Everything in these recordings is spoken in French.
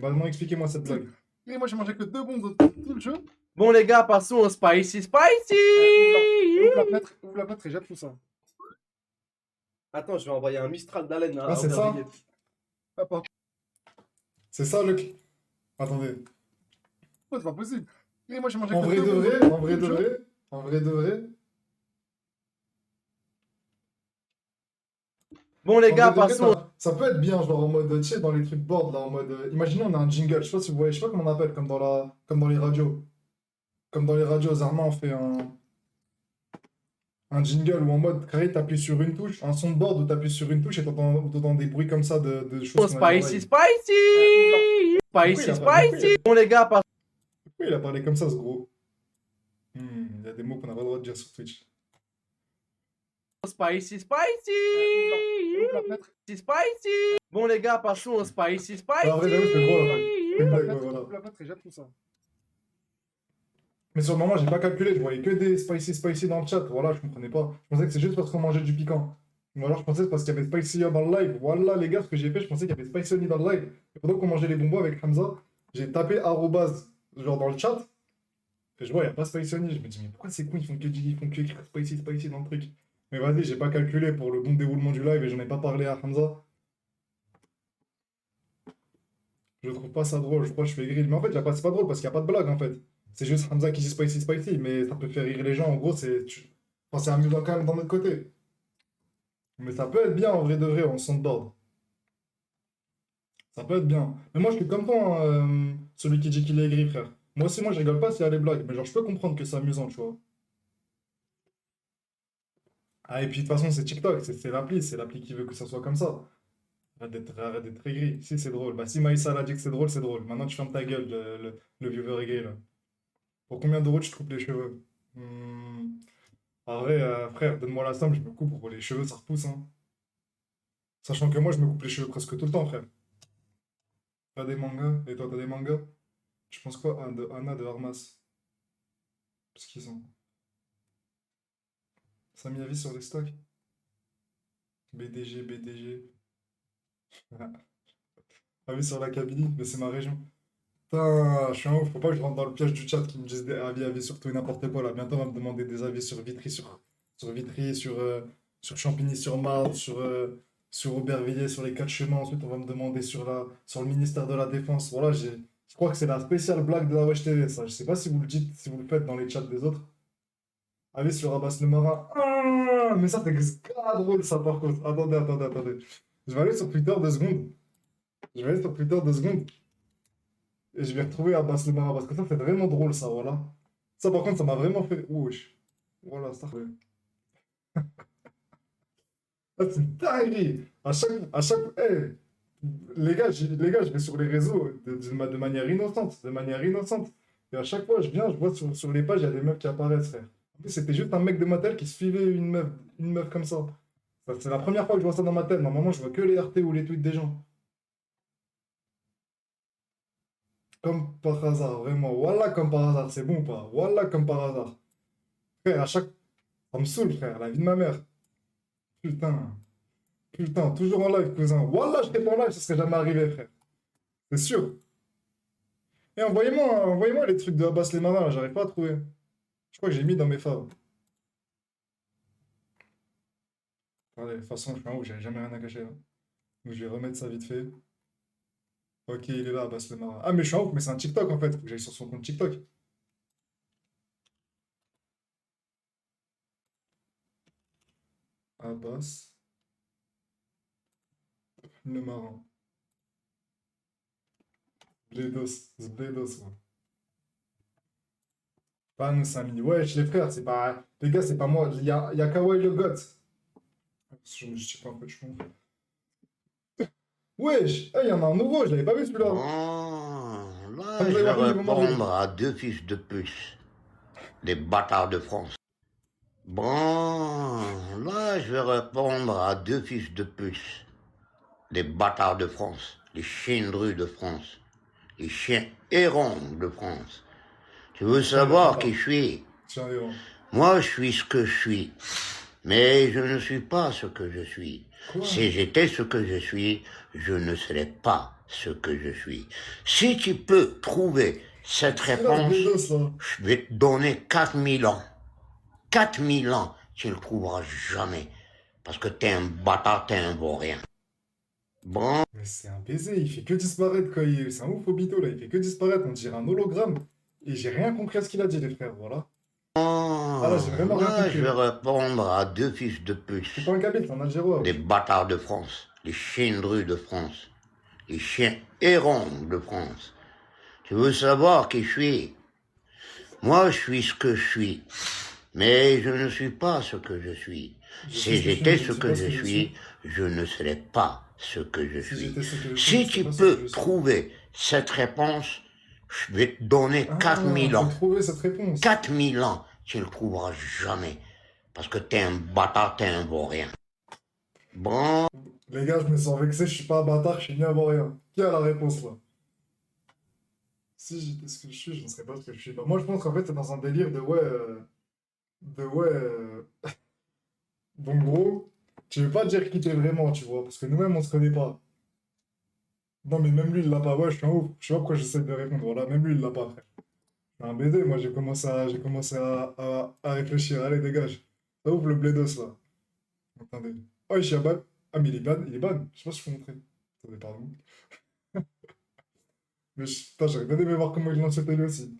Vraiment, expliquez-moi cette blague. Et moi, j'ai mangé que 2 bonbons de tout le jeu. Bon, les gars, passons au spicy. Ouvre la plâtre et jette tout ça. Attends, je vais envoyer un Mistral d'haleine à Ah, c'est ça? Aubervilliers. Papa, C'est ça, le... Attendez. c'est pas possible. Et moi, j'ai mangé En que vrai 2 de bonbons vrai, de en vrai tout de le jeu. vrai, en vrai de vrai. Bon, les En gars, vrai de vrai, passons. ça peut être bien, genre en mode, tu sais, dans les trucs board, là, en mode. Imaginons, on a un jingle, je sais pas si vous voyez, je sais pas comment on appelle, comme dans les radios. Comme dans les radios, Zarma, on fait un jingle où en mode, carré, t'appuies sur une touche, un son de board où t'appuies sur une touche et t'entends des bruits comme ça de choses qu'on a dit en live. Spicy. Bon, les gars, passons. Pourquoi il a parlé comme ça, ce gros? Il y a des mots qu'on n'a pas le droit de dire sur Twitch. Spicy. Ouvre la plâtre. Spicy. Bon, les gars, passons au spicy. Ah, en vrai, j'avoue, c'est drôle, hein. C'est une blague, ouais, voilà. Ouvre la plâtre et jette tout ça. Mais sur le moment, j'ai pas calculé, je voyais que des spicy dans le chat. Voilà, je comprenais pas. Je pensais que c'est juste parce qu'on mangeait du piquant. Ou alors je pensais que c'est parce qu'il y avait spicy dans le live. Voilà, les gars, ce que j'ai fait, je pensais qu'il y avait spicy dans le live. Et pendant qu'on mangeait les bonbons avec Hamza, j'ai tapé arrobase, genre dans le chat. Et je vois, il n'y a pas spicy. Je me dis, mais pourquoi c'est con, ils font que écrire spicy dans le truc. Mais vas-y, j'ai pas calculé pour le bon déroulement du live et j'en ai pas parlé à Hamza. Je trouve pas ça drôle, je crois que je fais grill. Mais en fait, c'est pas drôle parce qu'il n'y a pas de blague en fait. C'est juste Hamza qui dit spicy, mais ça peut faire rire les gens. En gros, enfin, c'est amusant quand même d'un autre côté. Mais ça peut être bien en vrai de vrai en soundboard. Ça peut être bien. Mais moi, je suis comme toi, hein, celui qui dit qu'il est aigri, frère. Moi aussi, moi, je rigole pas s'il y a les blagues. Mais genre, je peux comprendre que c'est amusant, tu vois. Ah, et puis de toute façon, c'est TikTok, c'est l'appli qui veut que ça soit comme ça. Arrête d'être aigri. Si, c'est drôle. Bah, si Maïssa l'a dit que c'est drôle, c'est drôle. Maintenant, tu fermes ta gueule, le viewer aigri, là. Pour combien d'euros tu te coupes les cheveux? En vrai, frère, donne-moi la somme, je me coupe. Pour les cheveux, ça repousse, hein. Sachant que moi, je me coupe les cheveux presque tout le temps, frère. T'as des mangas? Et toi, t'as des mangas? Tu penses quoi de Anna de Armas? Parce qu'ils sont. Ça a mis avis sur les stocks? BDG. Avis sur la Kabylie? Mais c'est ma région. Putain, je suis un ouf. Faut pas que je rentre dans le piège du chat qui me disent des avis sur tout et n'importe quoi, là. Bientôt, on va me demander des avis sur Vitry, sur Vitry, sur Champigny-sur-Marne, sur Aubervilliers, sur les 4 chemins. Ensuite, on va me demander sur le ministère de la Défense. Voilà, je crois que c'est la spéciale blague de la Wesh TV, ça. Je sais pas si vous le dites, si vous le faites dans les chats des autres. Avis sur Abbas le Marin. Ah, mais ça, c'est grave drôle, ça, par contre. Attendez. Je vais aller sur Twitter 2 secondes. Et je vais retrouver Abbas le Marin, parce que ça, c'est vraiment drôle, ça, voilà. Ça, par contre, ça m'a vraiment fait. Wesh. Voilà, ça. Ah, c'est une dinguerie. Eh, les gars, je vais sur les réseaux de manière innocente. Et à chaque fois, je vois sur les pages, il y a des meufs qui apparaissent, frère. En plus, c'était juste un mec de ma tête qui suivait une meuf comme ça. C'est la première fois que je vois ça dans ma tête. Normalement, je vois que les RT ou les tweets des gens. Comme par hasard, vraiment. Voilà, comme par hasard, c'est bon ou pas? Voilà, comme par hasard. Frère, ça me saoule, frère, la vie de ma mère. Putain. Putain, toujours en live, cousin. Wallah, je pas en live, ça serait jamais arrivé, frère. C'est sûr. Et envoyez-moi les trucs de Abbas les Marins, là, j'arrive pas à trouver. Je crois que j'ai mis dans mes faves. Allez, de toute façon, je suis un ouf, j'avais jamais rien à cacher, là. Donc, je vais remettre ça vite fait. Ok, il est là, Abbas le Marin. Ah, mais je suis un ouf, mais c'est un TikTok, en fait. Faut que j'aille sur son compte TikTok. Abbas le Marin. Bledos, ouais. Pas nous, Samy. Wesh, les frères, c'est pas. Les gars, c'est pas moi. Il y a Kawaii le God. Je sais pas, en fait, je m'en fous. Wesh, il y en a un nouveau, je l'avais pas vu celui-là. Bon, là, Comme je vous vais l'avez pas vu, vous m'avez dit. répondre à 2 fils de pute, des bâtards de France. Bon, là, je vais répondre à 2 fils de pute, des bâtards de France, les chiens de rue de France, les chiens errants de France. Tu veux savoir qui je suis? Tiens, héros. Moi, je suis ce que je suis. Mais je ne suis pas ce que je suis. Quoi? Si j'étais ce que je suis, je ne serais pas ce que je suis. Si tu peux trouver cette C'est là, réponse, Bledos, là. je vais te donner 4000 ans. 4000 ans, tu ne le trouveras jamais. Parce que t'es un bâtard, t'es un vaurien. Bon, Mais c'est un baiser, il fait que disparaître quand il... C'est un ouf Obito, là, il fait que disparaître, on dirait un hologramme. Et j'ai rien compris à ce qu'il a dit, les frères, voilà. Ah là, j'ai vraiment rien là, je vais compris. répondre à deux fils de C'est puce. pas un Kabyle, c'est un Algérois. Les Ouais. bâtards de France, les chiens de rue de France, les chiens errants de France. Tu veux savoir qui je suis? Moi, je suis ce que je suis. Mais je ne suis pas ce que je suis. Je sais Si ce que je suis, j'étais mais je ce ne sais que pas ce je que je suis, suis. je ne serais pas ce que je Si suis. j'étais ce que je suis, je Si ne tu sais pas ce que je peux suis. trouver cette réponse, je vais te donner Ah, 4000 faut ans. trouver cette réponse. 4000 ans, tu ne le trouveras jamais. Parce que t'es un bâtard, t'es un vaurien. Bon, Les gars, je me sens vexé, je suis pas un bâtard, je suis ni un vaurien. Qui a la réponse, là? Si j'étais ce que je suis, je ne serais pas ce que je suis. Bah, moi, je pense qu'en fait, c'est dans un délire de ouais... de ouais... Donc, gros, tu veux pas dire qui t'es vraiment, tu vois, parce que nous-mêmes, on se connaît pas. Non, mais même lui, il l'a pas. Ouais, je suis un ouf. Je sais pas pourquoi j'essaie de répondre. Voilà, même lui, il l'a pas, frère. C'est un baiser, moi, j'ai commencé à réfléchir. Allez, dégage. Ça ouf, le blédos, là. Attendez. Oh, il est ban. Ah, mais il est ban, il est ban. Je sais pas si je peux montrer. Attendez, pardon. Mais putain, j'aurais bien aimé voir comment il lance lui aussi.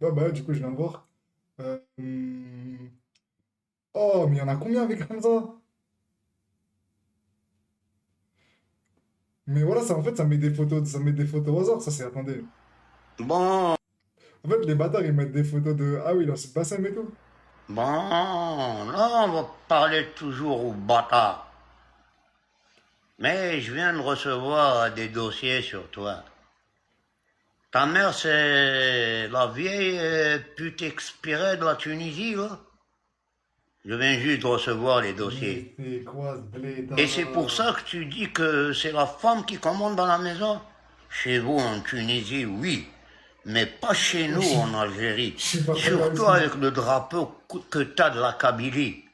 Bah, du coup, je viens de voir. Hum. Oh, mais il y en a combien avec Hamza? Mais voilà, ça, en fait, ça met des photos au hasard, ça, c'est, attendez. bon, En fait, les bâtards, ils mettent des photos de, ah oui, là, c'est Bassem et tout. là, on va parler toujours aux bâtards. Mais je viens de recevoir des dossiers sur toi. Ta mère, c'est la vieille pute expirée de la Tunisie, là? Je viens juste de recevoir les Mais dossiers. c'est quoi ce blédard? Et c'est pour ça que tu dis que c'est la femme qui commande dans la maison? Chez vous, en Tunisie, oui. Mais pas chez nous, en Algérie. Je suis pas très Surtout ici. avec le drapeau que t'as de la Kabylie.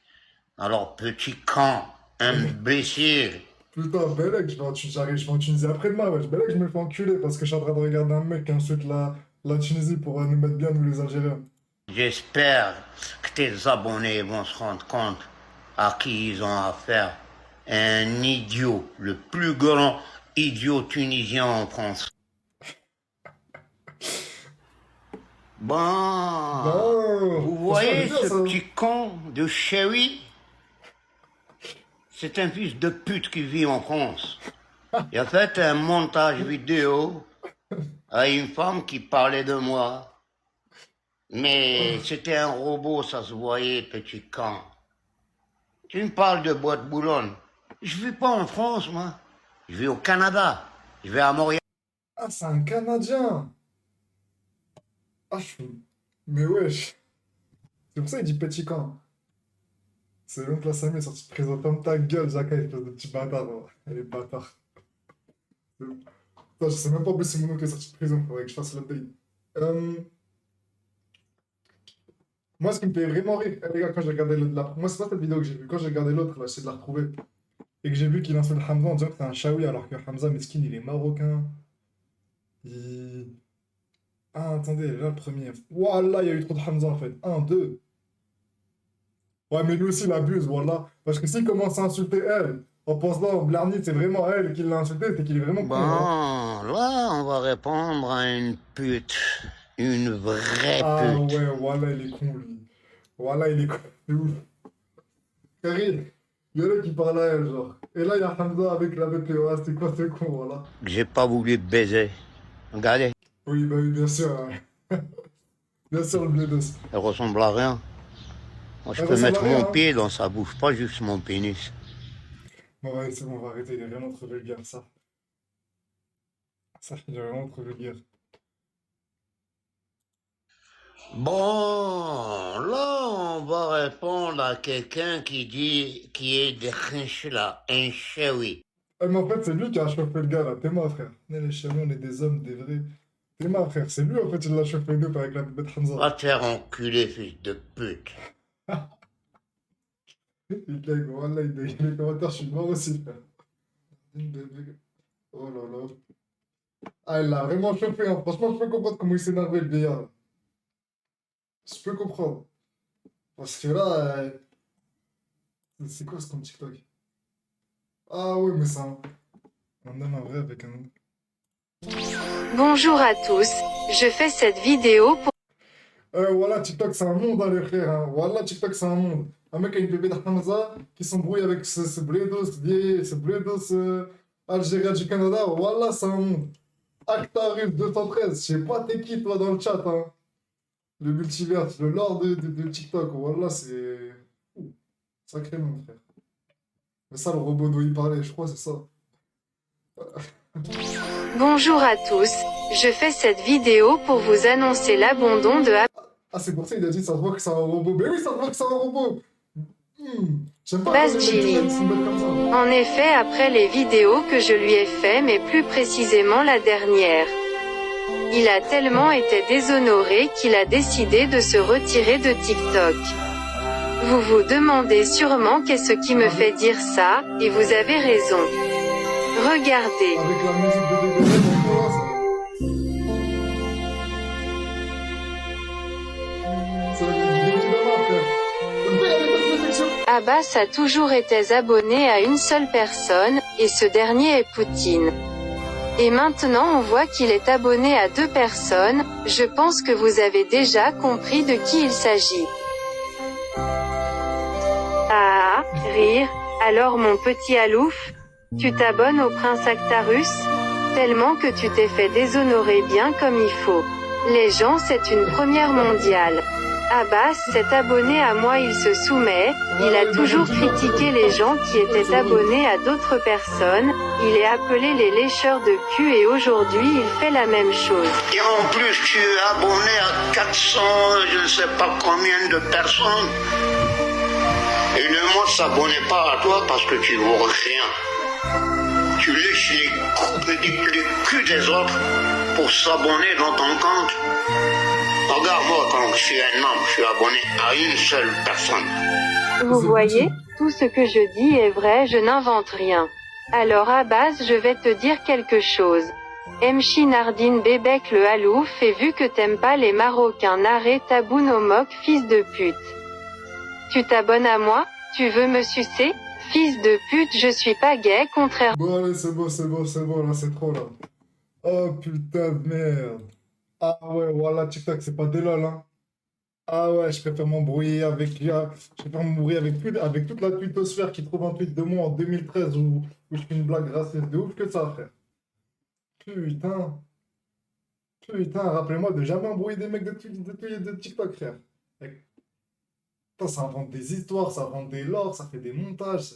Alors, petit camp, imbécile. Putain, Belek, je vais en Tunisie après-demain, wesh. Belek, je me fais enculer parce que je suis en train de regarder un mec qui insulte la Tunisie pour nous mettre bien, nous les Algériens. J'espère que tes abonnés vont se rendre compte à qui ils ont affaire. Un idiot, le plus grand idiot tunisien en France. Bon, Non, vous franchement, elle est voyez bien, ce ça. petit con de Chewy? C'est un fils de pute qui vit en France. Il a fait un montage vidéo à une femme qui parlait de moi. Mais c'était un robot, ça se voyait, petit con. Tu me parles de boîte Boulogne. Je vis pas en France, moi. Je vis au Canada. Je vais à Montréal. Ah, c'est un Canadien. Ah, mais wesh. C'est pour ça qu'il dit petit camp. C'est l'oncle Lassamy est sorti de prison. Ferme ta gueule, Jacques, espèce de petit bâtard. Oh. Elle est bâtard. Putain, je sais même pas plus si mon oncle est sorti de prison. Faudrait que je fasse l'update. Euh, Moi, ce qui me fait vraiment rire, les gars, quand j'ai regardé moi, c'est pas cette vidéo que j'ai vue. Quand j'ai regardé l'autre, là, j'essaie de la retrouver. Et que j'ai vu qu'il insulte Hamza en disant que c'est un Chaoui, alors que Hamza, meskin, il est marocain. Il... Ah, attendez, là, le premier. Wallah, il y a eu trop de Hamza, en fait. Un, deux. Ouais, mais lui aussi, il abuse, voilà. Parce que s'il commence à insulter elle, en pensant, Blarny, c'est vraiment elle qui l'a insulté, c'est qu'il est vraiment con, voilà. Bon, là, on va répondre à une pute. Une vraie Ah pute. ouais, voilà, il est con, lui. Voilà, il est con. C'est ouf. Karine, il y en a qui parlent à elle, genre. Et là, il y a Hamza avec la BPO. Ah, c'est quoi ce con, voilà. J'ai pas voulu te baiser. Regardez, Oui, bah oui, bien sûr. Hein. Bien sûr, le bledos. elle ressemble à rien. Moi, je Elle peux ressemble à mettre rien, mon hein. pied dans sa bouche, pas juste mon pénis. Bon, ouais, c'est bon, on va arrêter, il est vraiment trop vulgaire, ça. Ça, il est vraiment trop vulgaire. Bon, là, on va répondre à quelqu'un qui est de Khinchla, un chewi. Ah, mais en fait, c'est lui qui a chauffé le gars, là. T'es moi, frère. On est les chiens, on est des hommes, des vrais. T'es moi, frère. C'est lui, en fait, il l'a chauffé deux avec la bête Hamza. Va te faire enculer, fils de pute. Il est, voilà, les commentaires, je suis mort aussi, frère. bébé. Oh là là. Ah, il l'a vraiment chauffé, hein. Franchement, je peux comprendre comment il s'est énervé, le vieillard. Je peux comprendre. Parce que là, c'est quoi ce compte TikTok? Ah ouais, mais c'est un homme, un vrai avec un... Bonjour à tous, je fais cette vidéo pour Voilà, TikTok, c'est un monde, hein, les frères. Hein. Voilà, TikTok, c'est un monde. Un mec a une bébé d'Ahmasa qui s'embrouille avec ce blédos vieil, ce blédos algérien du Canada. Voilà, c'est un monde. Actarus 213, je sais pas t'es qui, toi, dans le chat. Hein. Le multiverse, le lore de TikTok. Voilà, c'est. Ouh, sacré monde, frère. Mais ça, le robot dont il parlait, je crois, c'est ça. Bonjour à tous, je fais cette vidéo pour vous annoncer l'abandon de Ah, c'est pour ça qu'il a dit ça se voit que c'est un robot. Mais oui, ça se voit que c'est un robot. J'aime pas quand Abbas les mecs Djili. se mettent comme ça. En effet, après les vidéos que je lui ai fait, mais plus précisément la dernière, il a tellement été déshonoré qu'il a décidé de se retirer de TikTok. Vous vous demandez sûrement qu'est-ce qui me fait dire ça, et vous avez raison. Regardez. Avec la musique de DBZ, on peut voir ça. C'est la vidéo du gamin, frère. Le gars, il avait pas de réflexion. Abbas a toujours été abonné à une seule personne, et ce dernier est Poutine. Et maintenant on voit qu'il est abonné à 2 personnes, je pense que vous avez déjà compris de qui il s'agit. Ah, rire, alors mon petit Alouf, tu t'abonnes au prince Actarus? Tellement que tu t'es fait déshonorer bien comme il faut. Les gens c'est une première mondiale. Abbas s'est abonné à moi, il se soumet, il a toujours critiqué les gens qui étaient abonnés à d'autres personnes, il est appelé les lécheurs de cul et aujourd'hui il fait la même chose. Et en plus, tu es abonné à 400, je ne sais pas combien de personnes. Et le monde ne s'abonnait pas à toi parce que tu ne vaux rien. Tu lèches les culs des autres pour s'abonner dans ton compte. Regarde-moi, quand je suis un homme, je suis abonné à une seule personne. Vous voyez, tout ce que je dis est vrai, je n'invente rien. Alors à base je vais te dire quelque chose. Emchi Nardine Bébek le Halouf, et vu que t'aimes pas les Marocains, Naré Tabounomok, fils de pute. Tu t'abonnes à moi? Tu veux me sucer? Fils de pute, je suis pas gay, contrairement. Bon, allez, c'est bon, là, c'est trop, là. Oh, putain de merde. Ah ouais, voilà, TikTok, c'est pas des lol, hein. Ah ouais, je préfère m'embrouiller avec toute la twittosphère qui trouve un tweet de moi en 2013 où je fais une blague raciste de ouf que ça, frère. Putain. Putain, rappelez-moi de jamais embrouiller des mecs de TikTok, frère. Putain, ça invente des histoires, ça invente des lores, ça fait des montages.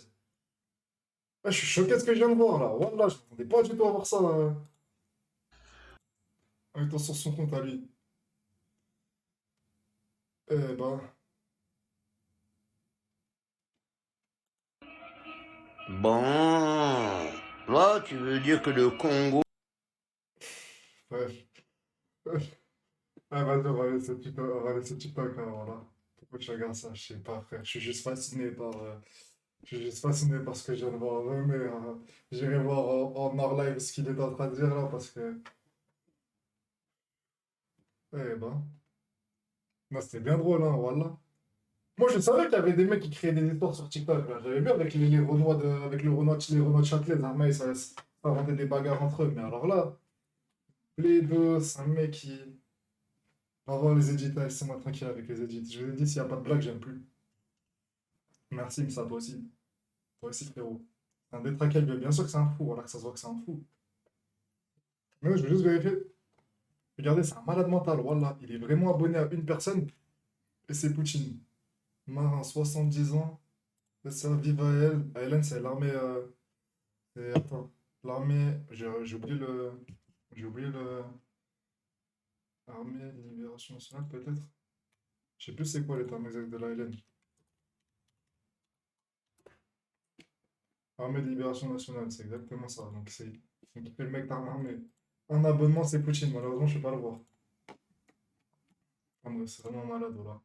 Ah, je suis choqué de ce que je viens de voir, là. Wallah, je m'attendais pas du tout à voir ça. En étant sur son compte à lui. Eh ben... Bon, là, tu veux dire que le Congo... Ouais. Ah, vas-y, on va laisser TikTok, là, voilà. Pourquoi tu regardes ça? Je sais pas, frère. Je suis juste fasciné par... je suis juste fasciné par ce que je viens de voir. Ouais, mais j'irai voir en hors live ce qu'il est en train de dire, là, parce que... Eh ben... Non, c'était bien drôle, hein, voilà. Moi, je savais qu'il y avait des mecs qui créaient des histoires sur TikTok, là. J'avais vu avec les Renois avec les Renois de Châtelet, Zarma, ça inventait des bagarres entre eux. Mais alors là, les deux, c'est un mec qui... On va voir les edits, laissez-moi tranquille avec les edits. Je vous ai dit, s'il n'y a pas de blague, j'aime plus. Merci, mais ça, toi aussi. Toi aussi, frérot. C'est un détraqué, bien sûr que c'est un fou, voilà que ça se voit que c'est un fou. Mais ouais, je veux juste vérifier. Regardez, c'est un malade mental, voilà. Il est vraiment abonné à une personne, et c'est Poutine. Marin, 70 ans. Ça vive à elle. À Hélène, c'est l'armée. Attends. L'armée. J'ai oublié le. J'ai oublié le. Armée de Libération Nationale, peut-être. Je sais plus c'est quoi les termes exacts de la Hélène. Armée de Libération Nationale, c'est exactement ça. Donc, c'est. Donc, il fait le mec d'armée. En abonnement, c'est Poutine. Malheureusement, je ne peux pas le voir. Ah, mais c'est vraiment malade, voilà.